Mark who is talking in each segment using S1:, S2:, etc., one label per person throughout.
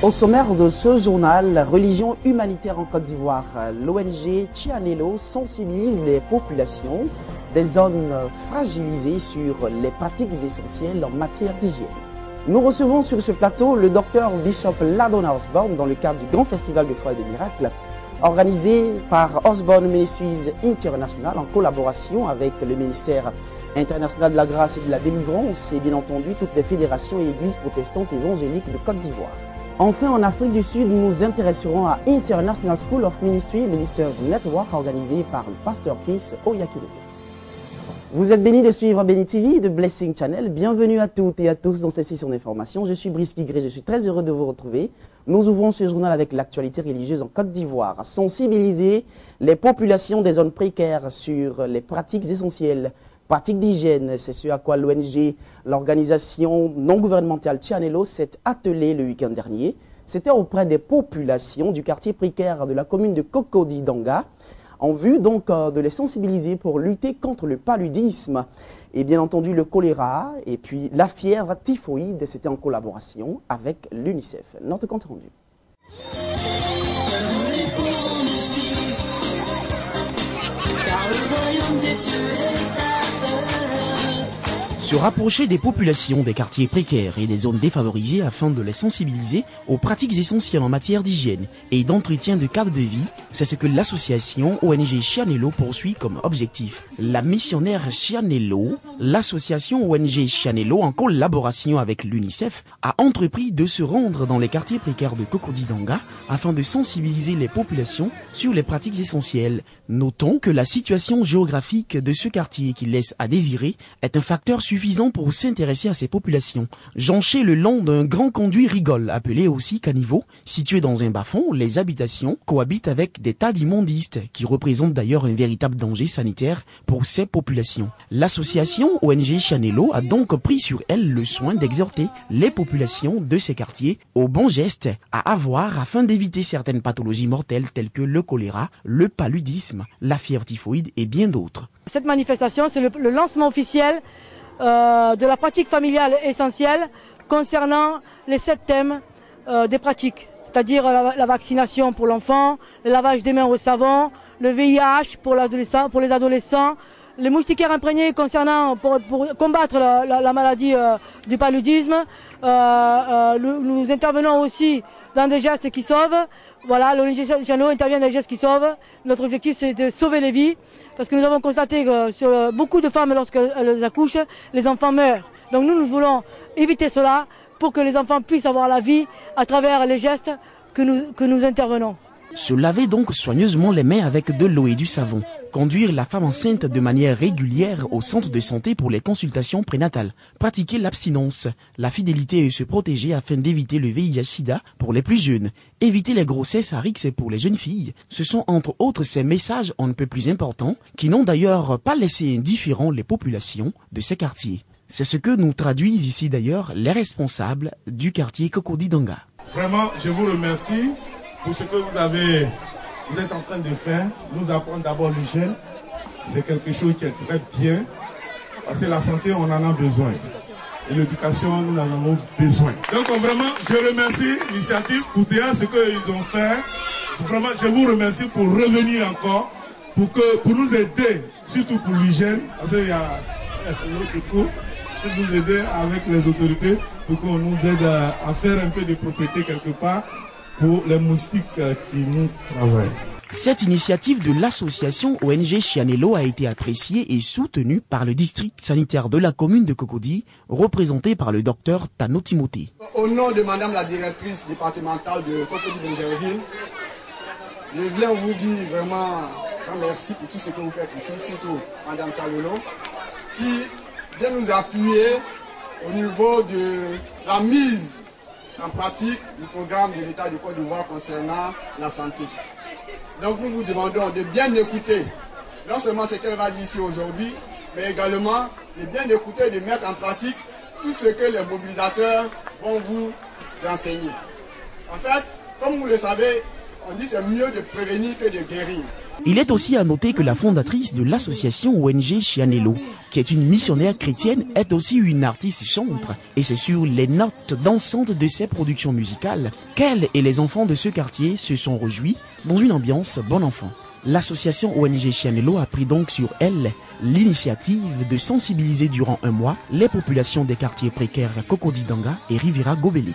S1: Au sommaire de ce journal, religion humanitaire en Côte d'Ivoire, l'ONG Tianelo sensibilise les populations des zones fragilisées sur les pratiques essentielles en matière d'hygiène. Nous recevons sur ce plateau le docteur Bishop Ladonna Osborne dans le cadre du grand festival de foi et de miracles organisé par Osborne Ministries International en collaboration avec le ministère international de la grâce et de la délivrance et bien entendu toutes les fédérations et églises protestantes évangéliques de Côte d'Ivoire. Enfin, en Afrique du Sud, nous nous intéresserons à International School of Ministry Ministers Network organisé par le pasteur Chris Oyakhilome. Vous êtes bénis de suivre Béni TV de Blessing Channel. Bienvenue à toutes et à tous dans cette session d'information. Je suis Brice Pigré, je suis très heureux de vous retrouver. Nous ouvrons ce journal avec l'actualité religieuse en Côte d'Ivoire. Sensibiliser les populations des zones précaires sur les pratiques essentielles, pratiques d'hygiène, c'est ce à quoi l'ONG, l'organisation non gouvernementale Tianelo, s'est attelée le week-end dernier. C'était auprès des populations du quartier précaire de la commune de Cocody-Danga, en vue donc de les sensibiliser pour lutter contre le paludisme et bien entendu le choléra et puis la fièvre typhoïde. C'était en collaboration avec l'UNICEF. Notre compte rendu.
S2: Se rapprocher des populations des quartiers précaires et des zones défavorisées afin de les sensibiliser aux pratiques essentielles en matière d'hygiène et d'entretien de cadre de vie, c'est ce que l'association ONG Tianelo poursuit comme objectif. La missionnaire Tianelo, l'association ONG Tianelo en collaboration avec l'UNICEF, a entrepris de se rendre dans les quartiers précaires de Cocody-Danga afin de sensibiliser les populations sur les pratiques essentielles. Notons que la situation géographique de ce quartier qui laisse à désirer est un facteur suffisant pour s'intéresser à ces populations. Jonchées le long d'un grand conduit rigole, appelé aussi caniveau, situé dans un bas-fond, les habitations cohabitent avec des tas d'immondices qui représentent d'ailleurs un véritable danger sanitaire pour ces populations. L'association ONG Tianelo a donc pris sur elle le soin d'exhorter les populations de ces quartiers aux bons gestes à avoir afin d'éviter certaines pathologies mortelles telles que le choléra, le paludisme, la fièvre typhoïde et bien d'autres.
S3: Cette manifestation, c'est le lancement officiel de la pratique familiale essentielle concernant les 7 thèmes des pratiques, c'est-à-dire la vaccination pour l'enfant, le lavage des mains au savon, le VIH pour les adolescents, les moustiquaires imprégnés concernant pour combattre la maladie du paludisme. Nous intervenons aussi dans des gestes qui sauvent. Voilà, l'ONG Tianelo intervient dans des gestes qui sauvent. Notre objectif, c'est de sauver les vies, parce que nous avons constaté que sur beaucoup de femmes, lorsqu'elles accouchent, les enfants meurent. Donc nous voulons éviter cela pour que les enfants puissent avoir la vie à travers les gestes que nous intervenons.
S2: Se laver donc soigneusement les mains avec de l'eau et du savon. Conduire la femme enceinte de manière régulière au centre de santé pour les consultations prénatales. Pratiquer l'abstinence, la fidélité et se protéger afin d'éviter le VIH-Sida pour les plus jeunes. Éviter les grossesses à risque pour les jeunes filles. Ce sont entre autres ces messages on ne peut plus importants qui n'ont d'ailleurs pas laissé indifférents les populations de ces quartiers. C'est ce que nous traduisent ici d'ailleurs les responsables du quartier Cocody-Danga.
S4: Vraiment, je vous remercie pour ce que vous êtes en train de faire. Nous apprendre d'abord l'hygiène. C'est quelque chose qui est très bien. Parce que la santé, on en a besoin. Et l'éducation, nous en avons besoin. Donc vraiment, je remercie l'initiative pour ce qu'ils ont fait. Vraiment, je vous remercie pour revenir encore, pour nous aider, surtout pour l'hygiène. Parce qu'il y a pour nous aider avec les autorités, pour qu'on nous aide à faire un peu de propriété quelque part pour les moustiques qui nous travaillent.
S2: Cette initiative de l'association ONG Tianelo a été appréciée et soutenue par le district sanitaire de la commune de Cocody, représenté par le docteur Tano Timothée.
S5: Au nom de madame la directrice départementale de Cocody-Benjerville, je viens vous dire vraiment merci pour tout ce que vous faites ici, surtout madame Tianelo, qui vient nous appuyer au niveau de la mise en pratique du programme de l'État du Côte d'Ivoire concernant la santé. Donc nous vous demandons de bien écouter, non seulement ce qu'elle va dire ici aujourd'hui, mais également de bien écouter, de mettre en pratique tout ce que les mobilisateurs vont vous enseigner. En fait, comme vous le savez, on dit c'est mieux de prévenir que de guérir.
S2: Il est aussi à noter que la fondatrice de l'association ONG Chianello, qui est une missionnaire chrétienne, est aussi une artiste chantre. Et c'est sur les notes dansantes de ses productions musicales qu'elle et les enfants de ce quartier se sont réjouis dans une ambiance bon enfant. L'association ONG Chianello a pris donc sur elle l'initiative de sensibiliser durant un mois les populations des quartiers précaires Cocody-Danga et Rivera-Gobelé.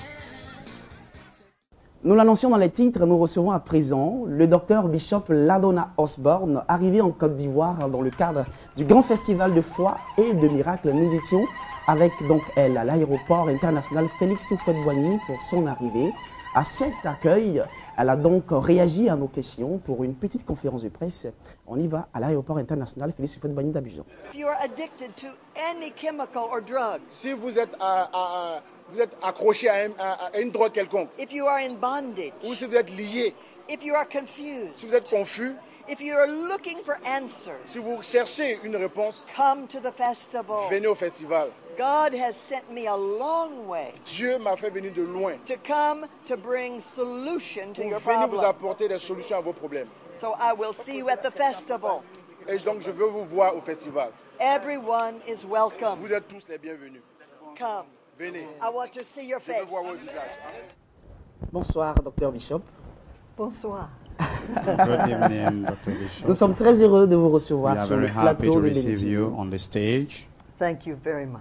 S1: Nous l'annoncions dans les titres, nous recevons à présent le docteur Bishop Ladonna Osborne, arrivé en Côte d'Ivoire dans le cadre du grand festival de foi et de miracles. Nous étions avec donc elle à l'aéroport international Félix Houphouët-Boigny pour son arrivée. À cet accueil, elle a donc réagi à nos questions pour une petite conférence de presse. On y va à l'aéroport international Félix Houphouët-Boigny d'Abidjan.
S6: Si vous êtes accroché à une drogue quelconque,
S7: if you are in bondage,
S6: ou si vous êtes lié,
S7: if you are confused,
S6: si vous êtes confus,
S7: if you are looking for answers,
S6: si vous cherchez une réponse,
S7: come to the festival.
S6: venez au festival.
S7: God has sent me a long way
S6: Dieu m'a fait venir de loin
S7: to come to bring solution to
S6: pour
S7: your
S6: venir vous
S7: problem.
S6: apporter des solutions à vos problèmes.
S7: So I will see you at the festival.
S6: Et donc je veux vous voir au festival.
S7: Everyone is welcome.
S6: Vous êtes tous les bienvenus.
S7: Come.
S6: Venez.
S7: I want to see your
S6: Je veux
S7: face.
S6: voir vos visages.
S1: Bonsoir, docteur Bishop.
S7: Bonsoir.
S8: Good evening, Dr. Bishop.
S1: Nous sommes très heureux de vous
S8: We
S1: recevoir
S8: are
S1: sur le
S8: very happy
S1: plateau
S8: to
S1: de
S8: receive you
S1: Bénédictine.
S8: on the stage.
S7: Thank you very much.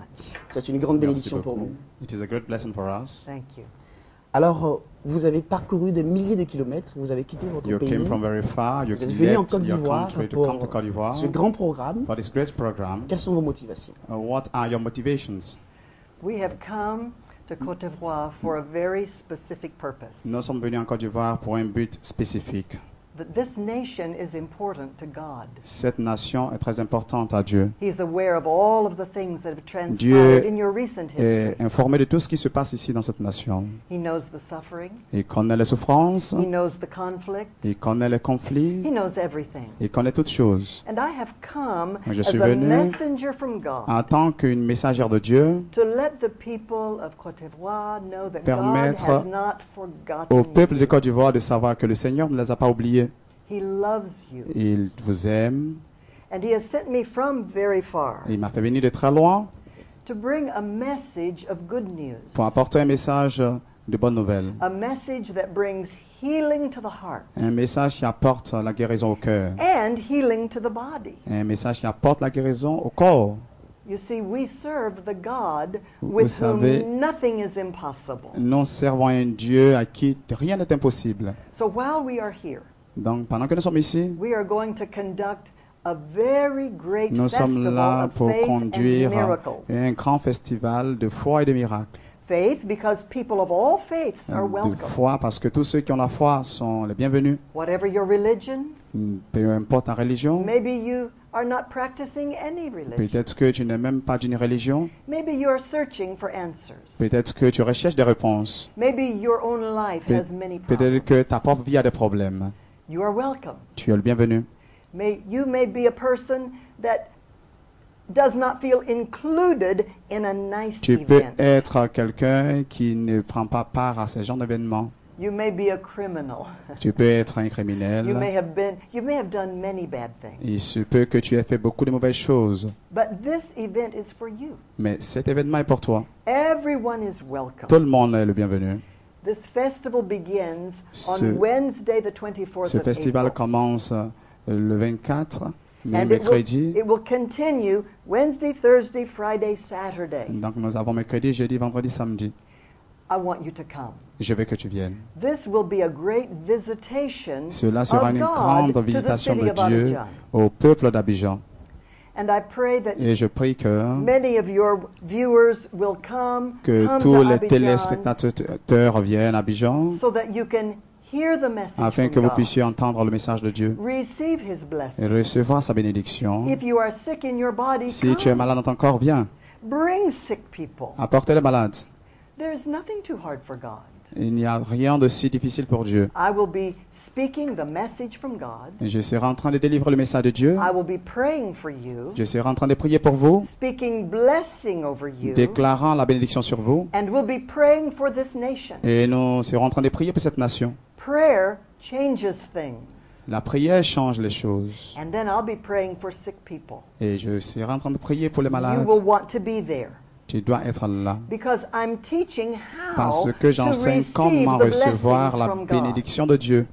S1: C'est une grande
S8: Merci
S1: bénédiction pour
S8: beaucoup.
S1: nous.
S8: It is a great blessing for us.
S7: Thank you.
S1: Alors, vous avez parcouru de milliers de kilomètres, vous avez quitté votre
S8: You
S1: pays,
S8: came from very far. You
S1: vous êtes venu en
S8: left
S1: Côte
S8: your
S1: d'Ivoire
S8: country to
S1: pour
S8: come to Côte d'Ivoire
S1: ce grand programme.
S8: for this great program.
S1: Quelles sont vos motivations?
S8: What are your motivations?
S7: We have come to Côte d'Ivoire for a very specific purpose.
S8: Nous sommes venus en Côte d'Ivoire pour un but spécifique.
S7: That this nation is important to God.
S8: Cette nation est très importante à Dieu.
S7: He's aware of all of the things that have transpired
S8: Dieu
S7: in your recent
S8: est
S7: history.
S8: informé de tout ce qui se passe ici dans cette nation.
S7: He knows the suffering.
S8: Il connaît les souffrances,
S7: He knows the conflict.
S8: il connaît les conflits,
S7: He knows everything.
S8: il connaît toutes choses.
S7: And I have come
S8: Je
S7: as
S8: suis
S7: a
S8: venu
S7: messenger from God
S8: En tant qu'une messagère de Dieu,
S7: to let the people of Côte d'Ivoire know that God
S8: permettre
S7: has not forgotten
S8: au peuple de
S7: you.
S8: Côte d'Ivoire de savoir que le Seigneur ne les a pas oubliés.
S7: He loves you.
S8: Il vous aime.
S7: And He has sent me from very far
S8: Il m'a fait venir de très loin
S7: to bring a message of good news.
S8: pour apporter un message de bonnes nouvelles.
S7: A message that brings healing to the heart
S8: Un message qui apporte la guérison au cœur.
S7: and healing to the body.
S8: Un message qui apporte la guérison au corps.
S7: You see, we serve the God
S8: Vous
S7: with
S8: savez,
S7: whom nothing is impossible.
S8: Nous servons un Dieu à qui rien n'est impossible.
S7: So while we are here,
S8: Donc, pendant que nous sommes ici,
S7: we are going to conduct a very great
S8: nous sommes
S7: festival
S8: là
S7: of
S8: pour
S7: faith and
S8: conduire
S7: miracles.
S8: un grand festival de foi et de miracles.
S7: Faith, because people of all faiths are
S8: De
S7: welcome.
S8: foi, parce que tous ceux qui ont la foi sont les bienvenus.
S7: Whatever your religion,
S8: Peu importe ta religion.
S7: maybe you are not practicing any religion.
S8: Peut-être que tu n'es même pas d'une religion.
S7: Maybe you are searching for answers.
S8: Peut-être que tu recherches des réponses.
S7: Maybe your own life
S8: Pe-
S7: has many
S8: Peut-être que ta
S7: problems.
S8: propre vie a des problèmes.
S7: You are welcome.
S8: Tu es le bienvenu.
S7: You may be a person that does not feel included in a nice
S8: Tu peux
S7: event.
S8: être quelqu'un qui ne prend pas part à ce genre d'événements.
S7: You may be a criminal.
S8: Tu peux être un
S7: You may
S8: criminel.
S7: have done many bad things.
S8: Il se peut que tu aies fait beaucoup de mauvaises choses.
S7: But this event is for you.
S8: Mais cet événement est pour toi.
S7: Everyone is welcome.
S8: Tout le monde est le bienvenu.
S7: This festival begins
S8: Ce-
S7: on Wednesday, the 24th
S8: Ce
S7: of
S8: festival
S7: April.
S8: commence le 24, mais
S7: And
S8: mercredi.
S7: it will continue Wednesday, Thursday, Friday, Saturday.
S8: Donc nous avons mercredi, jeudi, vendredi, samedi.
S7: I want you to come.
S8: Je veux que tu viennes.
S7: This will be a great visitation
S8: Cela sera
S7: of
S8: une
S7: God
S8: grande
S7: to the
S8: visitation
S7: city
S8: de
S7: of
S8: Dieu
S7: Abidjan.
S8: au peuple d'Abidjan.
S7: And I pray that
S8: Et je prie
S7: many of your viewers will come
S8: que
S7: to
S8: tous les
S7: Abidjan
S8: téléspectateurs viennent à Abidjan
S7: so that you can hear the message
S8: afin que
S7: from
S8: vous
S7: God.
S8: puissiez entendre le message de Dieu
S7: Receive His
S8: et
S7: blessing.
S8: recevoir sa bénédiction.
S7: If you are sick in your body,
S8: Si tu es
S7: come.
S8: malade dans ton corps, viens.
S7: Bring sick people.
S8: Apportez les malades.
S7: There is nothing too hard for God.
S8: Il n'y a rien de si difficile pour Dieu.
S7: I will be speaking the message from God.
S8: Je serai en train de délivrer le message de Dieu.
S7: I will be praying for you,
S8: Je serai en train de prier pour vous,
S7: speaking blessing over you,
S8: déclarant la bénédiction sur vous.
S7: and we'll be praying for this nation.
S8: Et nous serons en train de prier pour cette nation.
S7: Prayer changes things.
S8: La prière change les choses.
S7: And then I'll be praying for sick people.
S8: Et je serai en train de prier pour les
S7: You
S8: malades.
S7: will want to be there.
S8: Tu dois être là.
S7: Because I'm teaching how
S8: Parce que
S7: to
S8: j'enseigne
S7: receive
S8: comment
S7: the
S8: recevoir
S7: blessings
S8: la
S7: from God.
S8: bénédiction de Dieu.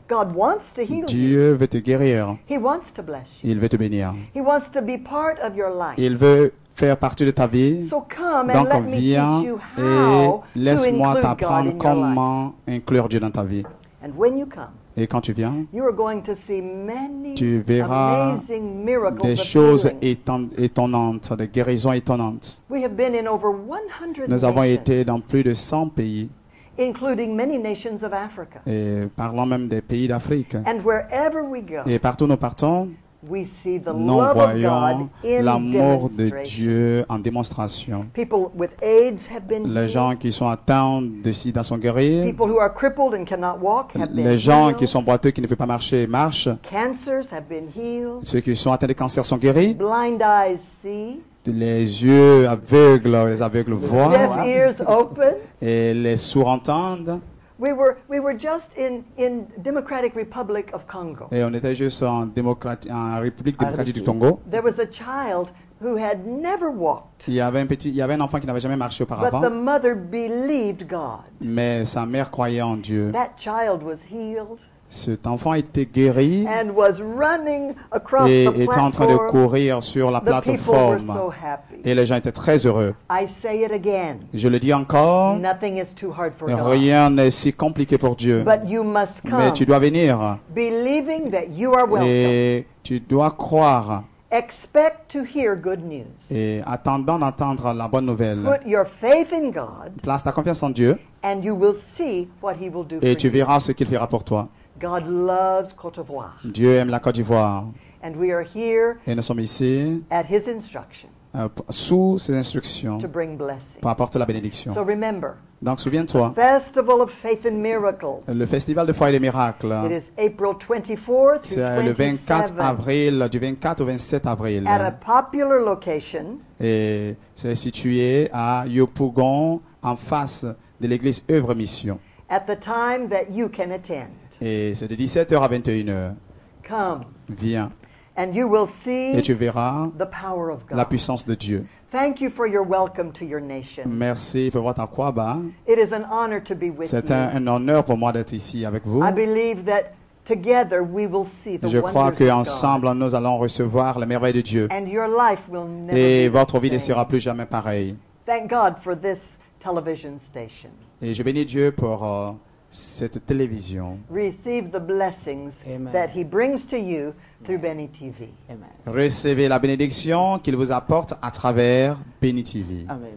S7: God wants to heal you.
S8: Dieu veut te guérir.
S7: He wants to bless you.
S8: Il veut te bénir.
S7: He wants to be part of your life.
S8: Il veut faire partie de ta vie.
S7: So come and
S8: Donc
S7: let me
S8: viens
S7: teach you
S8: et
S7: how to
S8: laisse-moi
S7: include God
S8: t'apprendre
S7: in your life.
S8: comment inclure Dieu dans ta vie.
S7: And when you come,
S8: Et quand tu viens,
S7: you are going to see many
S8: tu verras
S7: amazing miracles
S8: des
S7: of
S8: choses
S7: healing.
S8: étonnantes, des guérisons étonnantes.
S7: We have been in over 100
S8: Nous avons
S7: nations,
S8: été dans plus de 100 pays,
S7: including many nations of Africa.
S8: et parlant même des pays d'Afrique.
S7: And wherever we go,
S8: Et partout où nous partons,
S7: we see the
S8: nous
S7: love of God
S8: voyons
S7: in
S8: l'amour de
S7: demonstration.
S8: Dieu en démonstration.
S7: People with AIDS have been
S8: Les
S7: healed.
S8: gens qui sont atteints de sida sont guéris.
S7: People who are crippled and cannot walk have been
S8: Les gens
S7: healed.
S8: qui sont boiteux, qui ne peuvent pas marcher, marchent.
S7: Cancers have been healed.
S8: Ceux qui sont atteints de cancer sont guéris.
S7: Blind eyes see.
S8: Les yeux aveugles, les aveugles voient.
S7: Deaf ears open.
S8: Et les sourds entendent.
S7: We were just in Democratic Republic of Congo.
S8: Et on était juste en République démocratique du
S1: RDC.
S8: Congo.
S7: There was a child who had never walked,
S8: Il y avait un enfant qui n'avait jamais marché
S7: but the
S8: auparavant.
S7: mother believed God.
S8: Mais sa mère croyait en Dieu.
S7: That child was healed
S8: Cet enfant était guéri
S7: and was running across
S8: et
S7: the
S8: était en train de
S7: platform.
S8: courir sur la
S7: The people were
S8: plateforme.
S7: so happy.
S8: Et les gens étaient très heureux.
S7: I say it again.
S8: Je le dis encore,
S7: Nothing is too hard for God.
S8: rien n'est si compliqué pour Dieu.
S7: But you must
S8: Mais
S7: come
S8: tu dois venir
S7: believing that you are welcome.
S8: et tu dois croire
S7: Expect to hear good news.
S8: et attendant d'entendre la bonne nouvelle.
S7: Put your faith in God
S8: Place ta confiance en Dieu
S7: and you will see what he will do
S8: et
S7: for
S8: tu
S7: you.
S8: verras ce qu'il fera pour toi.
S7: God loves Côte d'Ivoire.
S8: Dieu aime la Côte d'Ivoire
S7: And we are here
S8: et nous sommes ici
S7: at his instruction
S8: sous ses instructions
S7: to bring blessing.
S8: pour apporter la bénédiction.
S7: So remember,
S8: Donc souviens-toi,
S7: Festival of Faith and Miracles.
S8: le festival de foi et des miracles,
S7: It is April 24th through
S8: c'est le 24
S7: 27
S8: avril, du 24 au 27 avril.
S7: at a popular location
S8: Et c'est situé à Yopougon, en face de l'église Œuvre Mission.
S7: at the time that you can attend.
S8: Et c'est de 17h à 21h.
S7: Come
S8: Viens
S7: and you will
S8: et
S7: see
S8: tu verras
S7: the power of
S8: la
S7: God.
S8: puissance de Dieu.
S7: Thank you for your welcome to your nation.
S8: Merci pour votre Akwaba.
S7: It is an honor to be with
S8: C'est
S7: you.
S8: un honneur pour moi d'être ici avec vous.
S7: I believe that together we will see the
S8: Je crois
S7: wonders of God.
S8: qu'ensemble, nous allons recevoir les merveilles de Dieu.
S7: And your life will never
S8: Et
S7: be
S8: votre
S7: the
S8: vie ne
S7: same.
S8: sera plus jamais pareille.
S7: Thank God for this television station.
S8: Et je bénis Dieu pour cette télévision.
S7: Receive the blessings
S1: Amen.
S7: that he brings to you through Benny TV.
S1: Amen.
S8: Recevez la bénédiction qu'il vous apporte à travers Béni TV.
S1: Amen.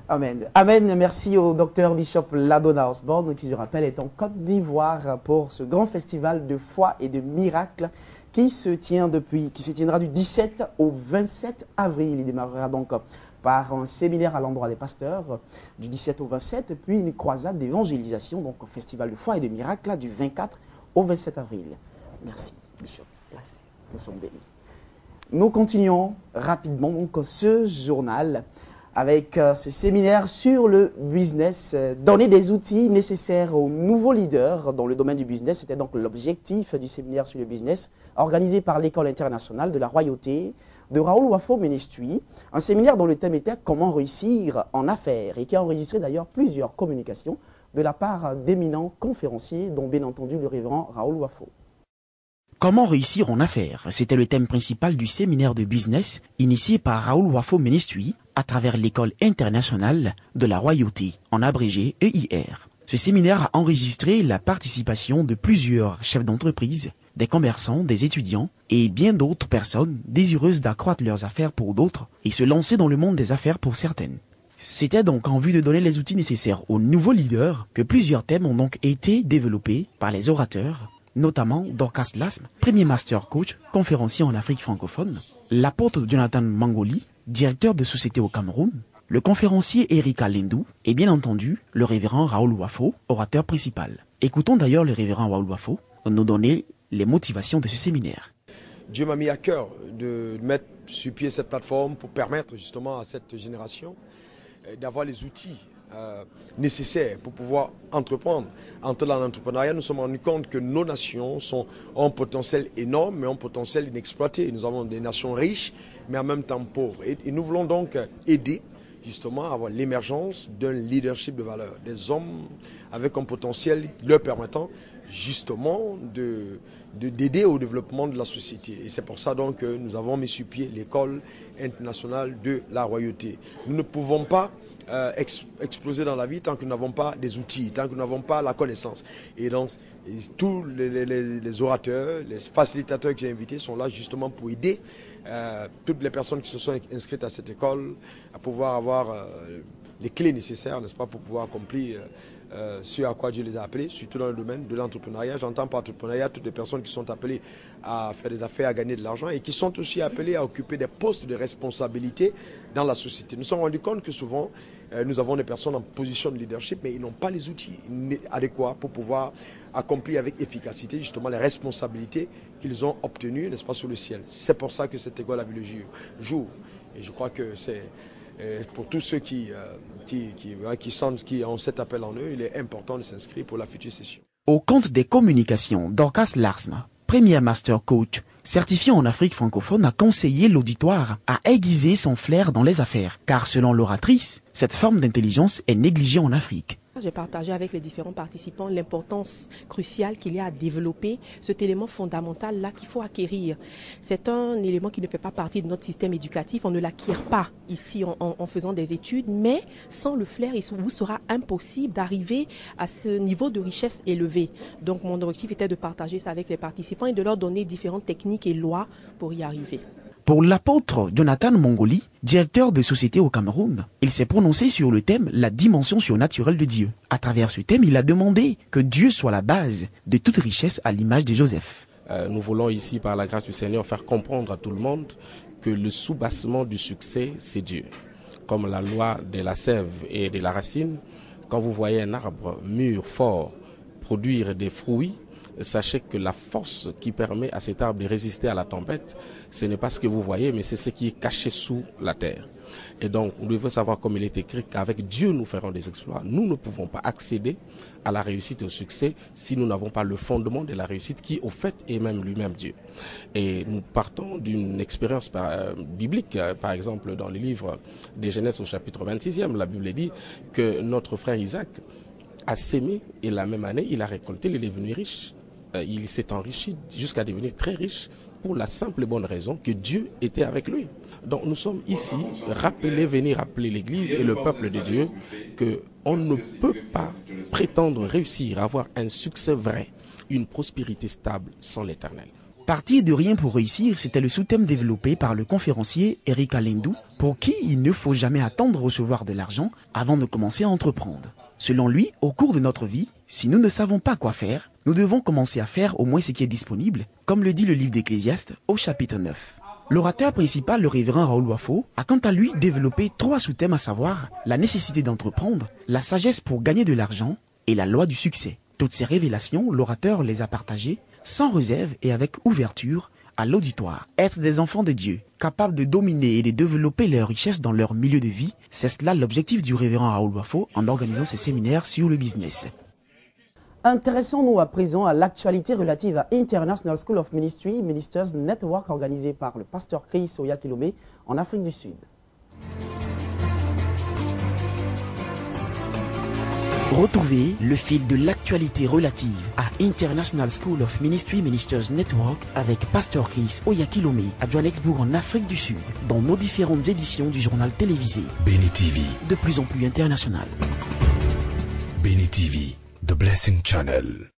S1: Amen. Amen. Merci au docteur Bishop Ladonna Osborne, qui, je rappelle, est en Côte d'Ivoire pour ce grand festival de foi et de miracles qui se tiendra du 17 au 27 avril. Il démarrera donc par un séminaire à l'endroit des pasteurs du 17 au 27, puis une croisade d'évangélisation, donc au festival de foi et de miracles du 24 au 27 avril. Merci, Bishop. Merci. Nous sommes bénis. Nous continuons rapidement donc ce journal avec ce séminaire sur le business, donner des outils nécessaires aux nouveaux leaders dans le domaine du business. C'était donc l'objectif du séminaire sur le business organisé par l'École internationale de la royauté de Raoul Wafo Ministry, un séminaire dont le thème était « Comment réussir en affaires » et qui a enregistré d'ailleurs plusieurs communications de la part d'éminents conférenciers, dont bien entendu le révérend Raoul Wafo.
S2: Comment réussir en affaires? C'était le thème principal du séminaire de business initié par Raoul Wafo Ministry à travers l'École internationale de la royauté, en abrégé EIR. Ce séminaire a enregistré la participation de plusieurs chefs d'entreprise, des commerçants, des étudiants et bien d'autres personnes désireuses d'accroître leurs affaires pour d'autres et se lancer dans le monde des affaires pour certaines. C'était donc en vue de donner les outils nécessaires aux nouveaux leaders que plusieurs thèmes ont donc été développés par les orateurs, notamment Dorcas Lasme, premier master coach, conférencier en Afrique francophone, l'apôtre Jonathan Mangoli, directeur de société au Cameroun, le conférencier Erika Lendou et bien entendu le révérend Raoul Wafo, orateur principal. Écoutons d'ailleurs le révérend Raoul Wafo nous donner les motivations de ce séminaire.
S9: Dieu m'a mis à cœur de mettre sur pied cette plateforme pour permettre justement à cette génération d'avoir les outils nécessaires pour pouvoir entreprendre. Entrer dans l'entrepreneuriat, nous nous sommes rendus compte que nos nations ont un potentiel énorme, mais un potentiel inexploité. Nous avons des nations riches, mais en même temps pauvres. Et nous voulons donc aider justement à avoir l'émergence d'un leadership de valeur, des hommes avec un potentiel leur permettant justement d'aider au développement de la société. Et c'est pour ça donc que nous avons mis sur pied l'école internationale de la royauté. Nous ne pouvons pas exploser dans la vie tant que nous n'avons pas des outils, tant que nous n'avons pas la connaissance. Et donc tous les orateurs, les facilitateurs que j'ai invités sont là justement pour aider toutes les personnes qui se sont inscrites à cette école à pouvoir avoir les clés nécessaires, n'est-ce pas, pour pouvoir accomplir ce à quoi Dieu les a appelés, surtout dans le domaine de l'entrepreneuriat. J'entends par entrepreneuriat toutes les personnes qui sont appelées à faire des affaires, à gagner de l'argent et qui sont aussi appelées à occuper des postes de responsabilité dans la société. Nous nous sommes rendus compte que souvent, nous avons des personnes en position de leadership, mais ils n'ont pas les outils adéquats pour pouvoir accomplir avec efficacité justement les responsabilités qu'ils ont obtenues, n'est-ce pas, sur le ciel. C'est pour ça que cette école a vu le jour. Et je crois que c'est pour tous ceux qui ont cet appel en eux, il est important de s'inscrire pour la future session.
S2: Au compte des communications, Dorcas Larsma, premier master coach, certifié en Afrique francophone, a conseillé l'auditoire à aiguiser son flair dans les affaires, car selon l'oratrice, cette forme d'intelligence est négligée en Afrique.
S10: J'ai partagé avec les différents participants l'importance cruciale qu'il y a à développer cet élément fondamental-là qu'il faut acquérir. C'est un élément qui ne fait pas partie de notre système éducatif. On ne l'acquiert pas ici en faisant des études, mais sans le flair, il vous sera impossible d'arriver à ce niveau de richesse élevé. Donc mon objectif était de partager ça avec les participants et de leur donner différentes techniques et lois pour y arriver.
S2: Pour l'apôtre Jonathan Mongoli, directeur de société au Cameroun, il s'est prononcé sur le thème « La dimension surnaturelle de Dieu ». À travers ce thème, il a demandé que Dieu soit la base de toute richesse à l'image de Joseph.
S11: Nous voulons ici, par la grâce du Seigneur, faire comprendre à tout le monde que le soubassement du succès, c'est Dieu. Comme la loi de la sève et de la racine, quand vous voyez un arbre mûr, fort, produire des fruits, sachez que la force qui permet à cet arbre de résister à la tempête, ce n'est pas ce que vous voyez, mais c'est ce qui est caché sous la terre. Et donc, nous devons savoir, comme il est écrit, qu'avec Dieu, nous ferons des exploits. Nous ne pouvons pas accéder à la réussite et au succès si nous n'avons pas le fondement de la réussite qui, au fait, est même lui-même Dieu. Et nous partons d'une expérience biblique. Par exemple, dans le livre des Genèse au chapitre 26e, la Bible dit que notre frère Isaac a sémé et la même année, il a récolté, il est devenu riche. Il s'est enrichi jusqu'à devenir très riche pour la simple et bonne raison que Dieu était avec lui. Donc nous sommes ici, venir rappeler l'Église et le peuple de Dieu qu'on ne peut pas prétendre réussir à avoir un succès vrai, une prospérité stable sans l'Éternel.
S2: Partir de rien pour réussir, c'était le sous-thème développé par le conférencier Eric Alendou, pour qui il ne faut jamais attendre de recevoir de l'argent avant de commencer à entreprendre. Selon lui, au cours de notre vie, si nous ne savons pas quoi faire, nous devons commencer à faire au moins ce qui est disponible, comme le dit le livre d'Ecclésiaste au chapitre 9. L'orateur principal, le révérend Raoul Wafo, a quant à lui développé 3 sous-thèmes, à savoir la nécessité d'entreprendre, la sagesse pour gagner de l'argent et la loi du succès. Toutes ces révélations, l'orateur les a partagées sans réserve et avec ouverture à l'auditoire. Être des enfants de Dieu, capables de dominer et de développer leurs richesses dans leur milieu de vie, c'est cela l'objectif du révérend Raoul Wafo en organisant ces séminaires sur le business.
S1: Intéressons-nous à présent à l'actualité relative à International School of Ministry Ministers Network organisé par le pasteur Chris Oyakhilome en Afrique du Sud.
S2: Retrouvez le fil de l'actualité relative à International School of Ministry Ministers Network avec Pasteur Chris Oyakhilome à Johannesburg en Afrique du Sud dans nos différentes éditions du journal télévisé
S12: Béni TV,
S2: de plus en plus international.
S12: Béni TV, The Blessing Channel.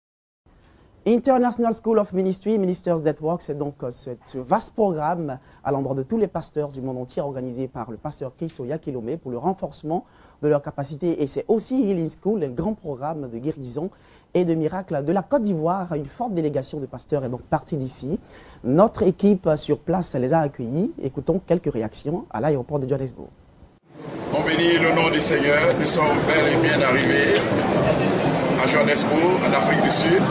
S1: International School of Ministry Ministers Network, c'est donc ce vaste programme à l'endroit de tous les pasteurs du monde entier organisé par le pasteur Chris Oyakhilome pour le renforcement de leurs capacités. Et c'est aussi Healing School, un grand programme de guérison et de miracles de la Côte d'Ivoire. Une forte délégation de pasteurs est donc partie d'ici. Notre équipe sur place les a accueillis. Écoutons quelques réactions à l'aéroport de Johannesburg.
S13: On bénit le nom du Seigneur. Nous sommes bel et bien arrivés à Johannesburg, en Afrique du Sud,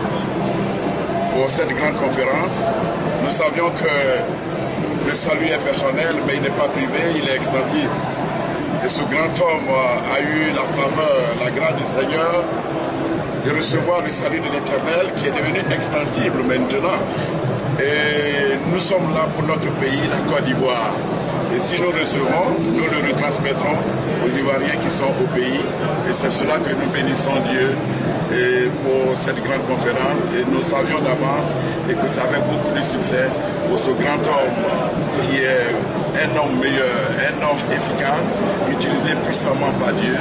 S13: pour cette grande conférence. Nous savions que le salut est personnel, mais il n'est pas privé, il est extensif. Et ce grand homme a eu la faveur, la grâce du Seigneur de recevoir le salut de l'Éternel qui est devenu extensible maintenant. Et nous sommes là pour notre pays, la Côte d'Ivoire. Et si nous recevons, nous le retransmettrons aux Ivoiriens qui sont au pays. Et c'est cela que nous bénissons Dieu et pour cette grande conférence. Et nous savions d'avance et que ça avait beaucoup de succès pour ce grand homme qui est un homme meilleur, un homme efficace, utilisé puissamment par Dieu.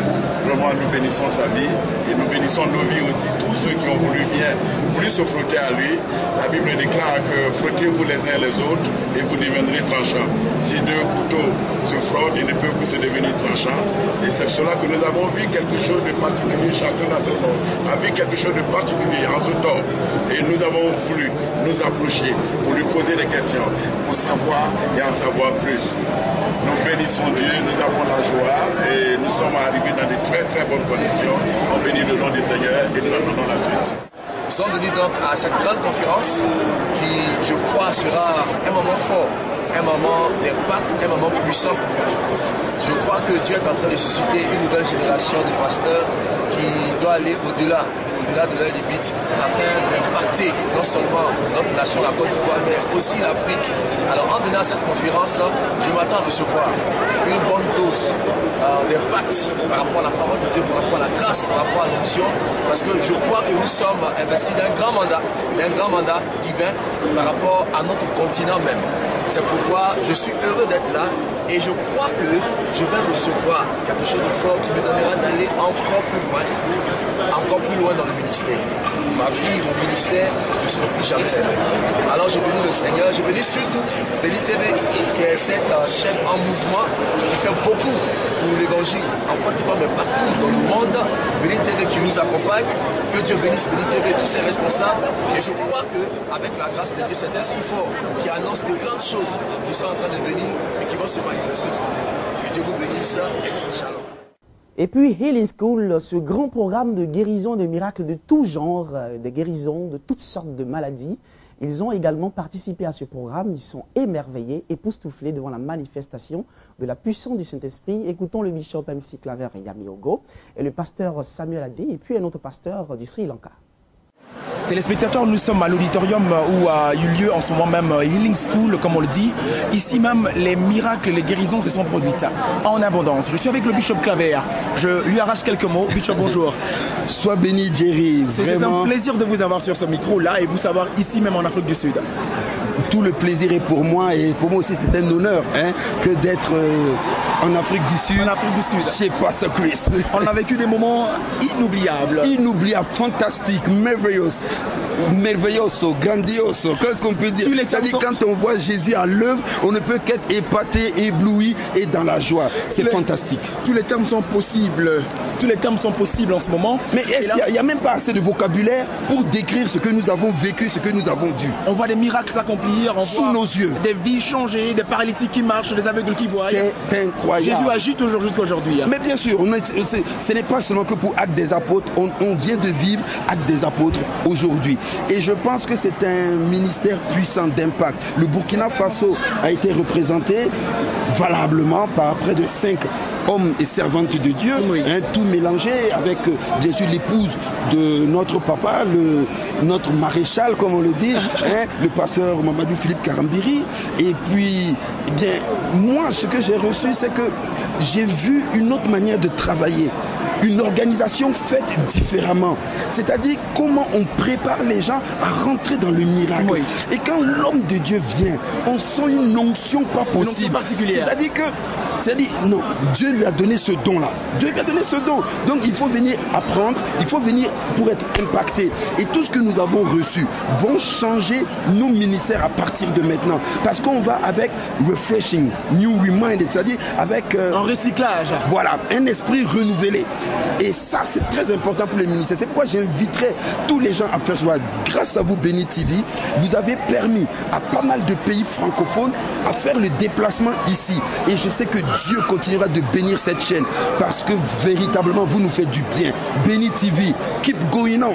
S13: Vraiment, nous bénissons sa vie et nous bénissons nos vies aussi. Tous ceux qui ont voulu se frotter à lui. La Bible déclare que frottez-vous les uns les autres et vous deviendrez tranchants. Si deux couteaux se frottent, ils ne peuvent que se devenir tranchants. Et c'est cela que nous avons vu quelque chose de particulier, chacun d'entre nous a vu quelque chose de particulier en ce temps. Et nous avons voulu nous approcher pour lui poser des questions, pour savoir et en savoir plus. Nous bénissons Dieu, nous avons la joie et nous sommes arrivés dans de très très bonnes conditions. On bénit le nom du Seigneur et nous attendons la suite.
S14: Nous sommes venus donc à cette grande conférence qui, je crois, sera un moment fort, un moment d'impact, un moment puissant. Je crois que Dieu est en train de susciter une nouvelle génération de pasteurs qui doit aller au-delà de leurs limites afin d'impacter non seulement notre nation, la Côte d'Ivoire, mais aussi l'Afrique. Alors en venant à cette conférence, je m'attends à recevoir une bonne dose d'impact par rapport à la parole de Dieu, par rapport à la grâce, par rapport à l'onction, parce que je crois que nous sommes investis d'un grand mandat divin par rapport à notre continent même. C'est pourquoi je suis heureux d'être là et je crois que je vais recevoir quelque chose de fort qui me donnera d'aller encore plus loin dans le ministère. Ma vie, mon ministère ne sera plus jamais fermé. Alors je bénis le Seigneur, je bénis surtout Béni TV, qui est cette chaîne en mouvement qui fait beaucoup pour l'évangile en Côte d'Ivoire, mais partout dans le monde. Béni TV qui nous accompagne, que Dieu bénisse Béni TV, tous ses responsables. Et je crois qu'avec la grâce de Dieu, c'est un signe fort qui annonce de grandes choses qui sont en train de venir et qui vont se manifester. Que Dieu vous bénisse. Shalom.
S1: Et puis Healing School, ce grand programme de guérison et de miracles de tout genre, de guérison de toutes sortes de maladies. Ils ont également participé à ce programme, ils sont émerveillés, époustouflés devant la manifestation de la puissance du Saint-Esprit. Écoutons le bishop MC Claver Yamiogo et le pasteur Samuel Adé et puis un autre pasteur du Sri Lanka.
S15: Téléspectateurs, nous sommes à l'auditorium où a eu lieu en ce moment même Healing School, comme on le dit. Ici même, les miracles, les guérisons se sont produites en abondance. Je suis avec le bishop Claver. Je lui arrache quelques mots. Bishop, bonjour.
S16: Sois béni, Jerry.
S15: C'est un plaisir de vous avoir sur ce micro-là et vous savoir ici même en Afrique du Sud.
S16: Tout le plaisir est pour moi et pour moi aussi c'est un honneur que d'être en Afrique du Sud.
S15: En Afrique du Sud.
S16: Chez Pasteur Chris.
S15: On a vécu des moments inoubliables.
S16: Inoubliables, fantastiques, merveilleux. Merveilloso, grandioso, qu'est-ce qu'on peut dire? C'est-à-dire quand on voit Jésus à l'œuvre, on ne peut qu'être épaté, ébloui et dans la joie. C'est fantastique.
S15: Tous les termes sont possibles. Tous les termes sont possibles en ce moment.
S16: Mais il n'y a même pas assez de vocabulaire pour décrire ce que nous avons vécu, ce que nous avons vu.
S15: On voit des miracles s'accomplir, on
S16: sous
S15: voit
S16: nos yeux,
S15: des vies changer, des paralytiques qui marchent, des aveugles qui voient.
S16: C'est incroyable.
S15: Jésus agit toujours jusqu'à aujourd'hui.
S16: Mais bien sûr, ce n'est pas seulement que pour Actes des Apôtres, on vient de vivre Actes des Apôtres aujourd'hui. Et je pense que c'est un ministère puissant d'impact. Le Burkina Faso a été représenté valablement par près de 5 hommes et servantes de Dieu, tout mélangé avec bien sûr l'épouse de notre papa, notre maréchal comme on le dit, le pasteur Mamadou Philippe Karambiri. Et puis, eh bien, moi ce que j'ai reçu, c'est que j'ai vu une autre manière de travailler. Une organisation faite différemment. C'est-à-dire comment on prépare les gens à rentrer dans le miracle. Oui. Et quand l'homme de Dieu vient, on sent une onction pas possible. C'est-à-dire que, non, Dieu lui a donné ce don-là. Dieu lui a donné ce don. Donc il faut venir apprendre, il faut venir pour être impacté. Et tout ce que nous avons reçu vont changer nos ministères à partir de maintenant. Parce qu'on va avec refreshing, new reminded, c'est-à-dire avec
S15: un recyclage.
S16: Voilà, un esprit renouvelé. Et ça, c'est très important pour les ministères. C'est pourquoi j'inviterai tous les gens à faire cela. Grâce à vous, Béni TV, vous avez permis à pas mal de pays francophones à faire le déplacement ici. Et je sais que Dieu continuera de bénir cette chaîne parce que véritablement, vous nous faites du bien. Béni TV, keep going on.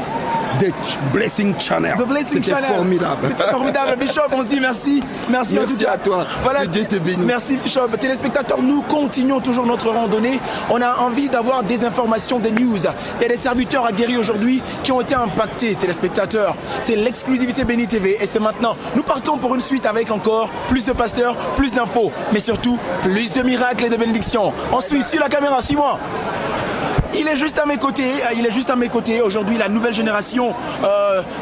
S16: de Blessing Channel. C'était formidable.
S15: C'était formidable. Bishop, on se dit merci. Merci en tout cas.
S16: À toi.
S15: Voilà.
S16: Que Dieu te bénisse.
S15: Merci Bishop. Téléspectateurs, nous continuons toujours notre randonnée. On a envie d'avoir des informations, des news. Il y a des serviteurs aguerris aujourd'hui qui ont été impactés, téléspectateurs. C'est l'exclusivité Béni TV et c'est maintenant. Nous partons pour une suite avec encore plus de pasteurs, plus d'infos, mais surtout plus de miracles et de bénédictions. On suit sur la caméra, suis-moi. Il est juste à mes côtés, aujourd'hui la nouvelle génération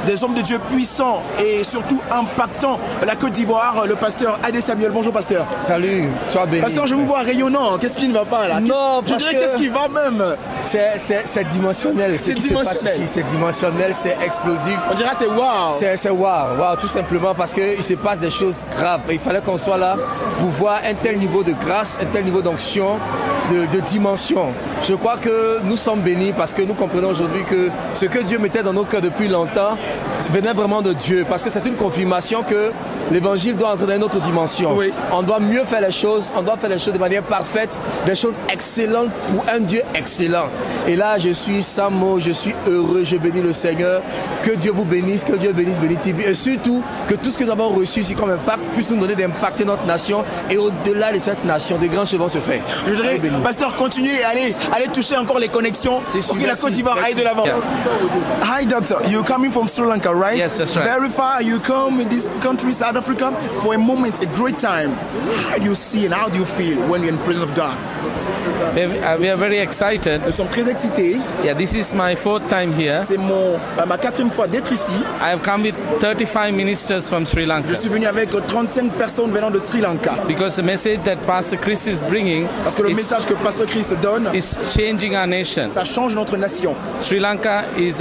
S15: des hommes de Dieu puissants et surtout impactants la Côte d'Ivoire, le pasteur Adé Samuel. Bonjour pasteur.
S17: Salut, sois béni.
S15: Pasteur, je vous vois rayonnant, qu'est-ce qui ne va pas là?
S17: Non,
S15: je dirais qu'est-ce qui va même?
S17: C'est dimensionnel.
S15: C'est dimensionnel.
S17: C'est dimensionnel, c'est explosif.
S15: On dirait c'est waouh.
S17: C'est waouh, tout simplement parce qu'il se passe des choses graves. Il fallait qu'on soit là pour voir un tel niveau de grâce, un tel niveau d'onction, de dimension. Je crois que nous sommes bénis parce que nous comprenons aujourd'hui que ce que Dieu mettait dans nos cœurs depuis longtemps venait vraiment de Dieu. Parce que c'est une confirmation que l'évangile doit entrer dans une autre dimension. Oui. On doit mieux faire les choses, on doit faire les choses de manière parfaite, des choses excellentes pour un Dieu excellent. Et là, je suis sans mots, je suis heureux, je bénis le Seigneur. Que Dieu vous bénisse, que Dieu bénisse Béni TV. Et surtout, que tout ce que nous avons reçu ici comme impact puisse nous donner d'impacter notre nation. Et au-delà de cette nation, des grands choses vont se faire.
S15: Je dirais, pasteur, continuez et allez toucher encore les connexions pour que la Côte d'Ivoire aille de l'avant. Hi, doctor. You're coming from Sri Lanka, right?
S18: Yes, that's right.
S15: Very far. You come in this country, South Africa, for a moment, a great time. How do you see and how do you feel when you're in the presence of God?
S18: We are very excited.
S15: Nous sommes très excités.
S18: Yeah, this is my 4th time here.
S15: C'est ma 4e fois d'être ici.
S18: I have come with 35 ministers from Sri Lanka.
S15: Je suis venu avec 35 personnes venant de Sri Lanka.
S18: Because the message that Pastor Chris is bringing,
S15: parce que le message que Pasteur Chris donne,
S18: is changing our nation.
S15: Ça change notre nation.
S18: Sri Lanka is